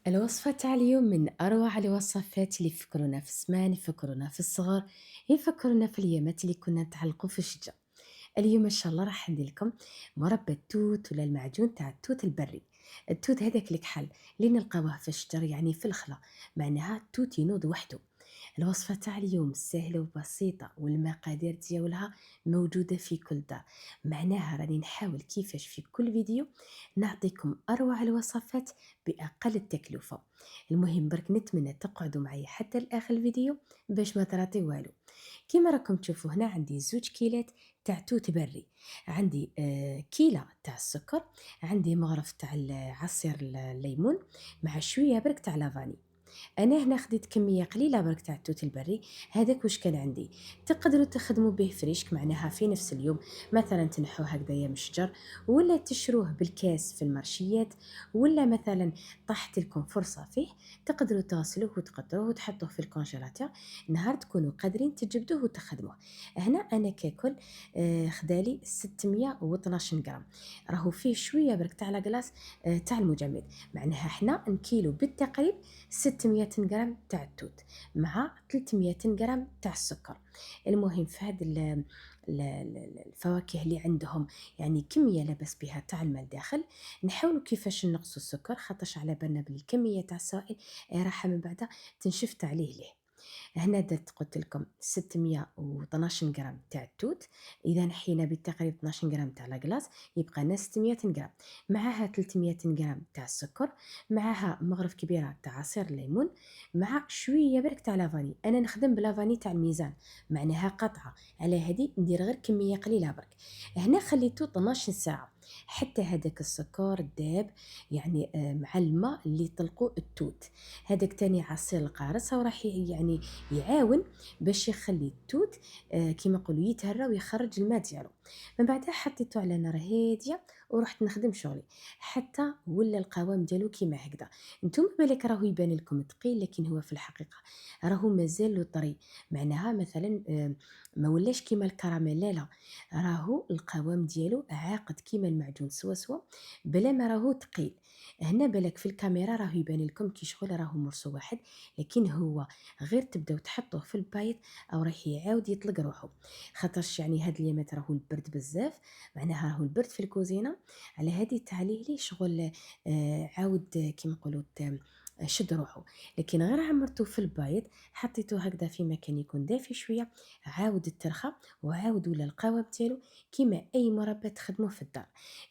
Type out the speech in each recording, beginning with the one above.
الوصفة تاع اليوم من أروع الوصفات اللي يفكرونا في الزمان، يفكرونا في الصغر، يفكرونا في الأيامات اللي كنا نتعلقوا في الشتا. اليوم إن شاء الله راح ندير لكم مربى التوت ولا المعجون تاع التوت البري. التوت هذاك الكحل اللي نلقاوه في الشجر يعني في الخلا، معناها التوت ينوض وحده. الوصفة تاع اليوم سهلة وبسيطة والمقادير ديالها موجودة في كل دار. معناها راني نحاول كيفاش في كل فيديو نعطيكم أروع الوصفات بأقل التكلفة. المهم برك نتمنى تقعدوا معي حتى لآخر الفيديو باش ما تراطي والو. كيما راكم تشوفوا هنا عندي 2 كيلات تاع توت بري، عندي كيلة تاع السكر، عندي مغرف تاع عصير الليمون مع شوية برك تاع لافاني. انا هنا خديت كميه قليله برك تاع التوت البري. هذاك واش كان عندي، تقدروا تخدموا به فريشك معناها في نفس اليوم، مثلا تنحوه هكذايا من الشجر، ولا تشروه بالكاس في المارشيات، ولا مثلا طاحت لكم فرصه فيه تقدروا تغسلوه وتقطروه وتحطوه في الكونجيلاتور نهار تكونوا قادرين تجبدوه وتخدموه. هنا انا كاكل خدالي 612 غرام، راهو فيه شويه برك تاع لاكلاص تاع المجمد. معناها حنا نكيلو بالتقريب 600 غرام تاع التوت مع 300 غرام تاع السكر. المهم في هذا الفواكه اللي عندهم يعني كميه لاباس بها تاع الماء داخل، نحاولوا كيفاش نقصوا السكر خاطرش على بالنا بالكميه تاع السائل راح من بعد تنشفت عليه ليه. هنا درت قلت لكم 612 غرام تاع التوت، اذا نحينا بالتقريب 12 غرام تاع لاكلاص يبقى لنا 600 غرام، معاها 300 غرام تاع السكر، معاها مغرف كبيره تاع عصير الليمون، مع شويه برك تاع لافاني. انا نخدم بلافاني تاع الميزان معناها قطعه، على هذه ندير غير كميه قليله برك. هنا خليته 12 ساعه حتى هذاك السكر داب، يعني مع الماء اللي طلقوا التوت. هذاك تاني عصير القارص وراح يعني يعاون باش يخلي التوت كيما نقولوا يتهرى ويخرج الماء ديالو. من بعدها حطيته على نار هاديه ورحت نخدم شغلي حتى ولا القوام ديالو كيما هكذا. نتوما بالك راهو يبان لكم ثقيل، لكن هو في الحقيقه راهو مازال له طري. معناها مثلا ما ولاش كيما الكراميل، لا لا، راهو القوام ديالو عاقد كيما المعجون سوا سوا بلا ما راهو ثقيل. هنا بالك في الكاميرا راهو يبان لكم كي شغل راهو مرسو واحد، لكن هو غير تبداو تحطوه في البايط او راح يعاود يطلق روحه. خاطرش يعني هاد اليامات راهو البرد بزاف، معناها راهو البرد في الكوزينه، على هادي تعليه لي شغل عاود كيما نقولوا شد روحه. لكن غير عمرته في البايض حطيته هكذا في مكان يكون دافي شويه، عاود الترخى وعاود ولا القوام ديالو كيما اي مربى تخدمه في الدار.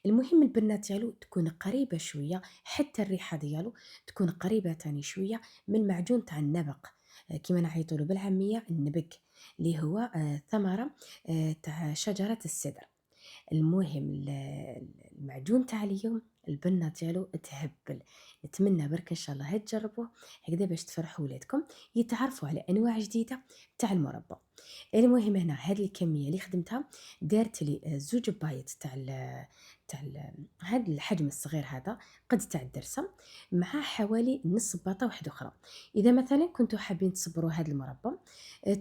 المهم البنه ديالو تكون قريبه شويه، حتى الريحه ديالو تكون قريبه تاني شويه من المعجون تاع النبق، كما نعيطوا له بالعاميه النبق، اللي هو ثمره تاع شجره السدر. المهم المعجون تاع اليوم البنه ديالو تهبل. نتمنى برك ان شاء الله هاد تجربوه هكذا باش تفرحوا ولادكم يتعرفوا على انواع جديده تاع المربى. المهم هنا هذه الكميه اللي خدمتها دارت لي زوج بايط هذا الحجم الصغير هذا قد تاع الدرسه، مع حوالي نص باطه واحده اخرى. اذا مثلا كنتوا حابين تصبروا هذا المربى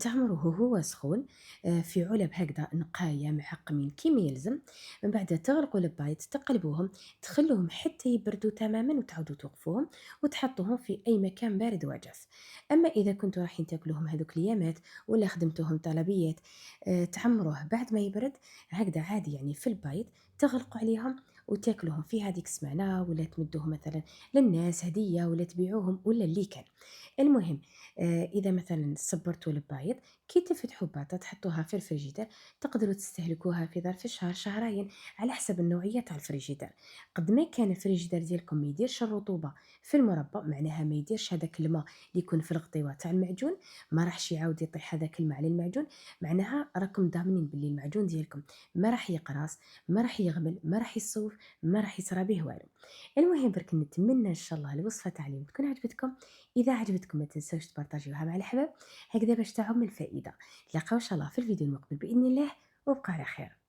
تعمروه هو سخون في علب هكذا نقايه معقمين كيما يلزم، من بعد تغلقوا البايض تقلبوهم تخلوهم حتى يبردوا تماما وتعودوا توقفوهم وتحطوهم في اي مكان بارد وجاف. اما اذا كنتوا رايحين تاكلوهم هذوك الايامات ولا خدمتوهم طلبيات تعمروه بعد ما يبرد هكذا عادي يعني في البايض، تغلقوا عليهم وتاكلوهم في هذيك السمانه، ولا تمدوهم مثلا للناس هديه ولا تبيعوهم ولا اللي كان. المهم اذا مثلا صبرتوا البايض كي تفتحوا باطه تحطوها في الفريجيدر، تقدروا تستهلكوها في ظرف شهر شهرين على حسب النوعيه تاع الفريجيدر. قد ما كان الفريجيدر ديالكم ما يديرش الرطوبه في المربى، معناها ما يديرش هذاك الماء اللي يكون في الغطيوه تاع المعجون، ما راحش يعاود يطيح هذاك الماء على المعجون، معناها راكم ضامنين باللي المعجون ديالكم ما راح يقراص، ما راح يغمل، ما راح يصوف، ما راح يصرى به والو. المهم برك نتمنى ان شاء الله الوصفه تاع اليوم تكون عجبتكم. اذا عجبتكم ما تنسوش تبارطاجيوها مع الحباب هكذا باش تعم الفائده. نتلاقاو ان شاء الله في الفيديو المقبل باذن الله، وابقى على خير.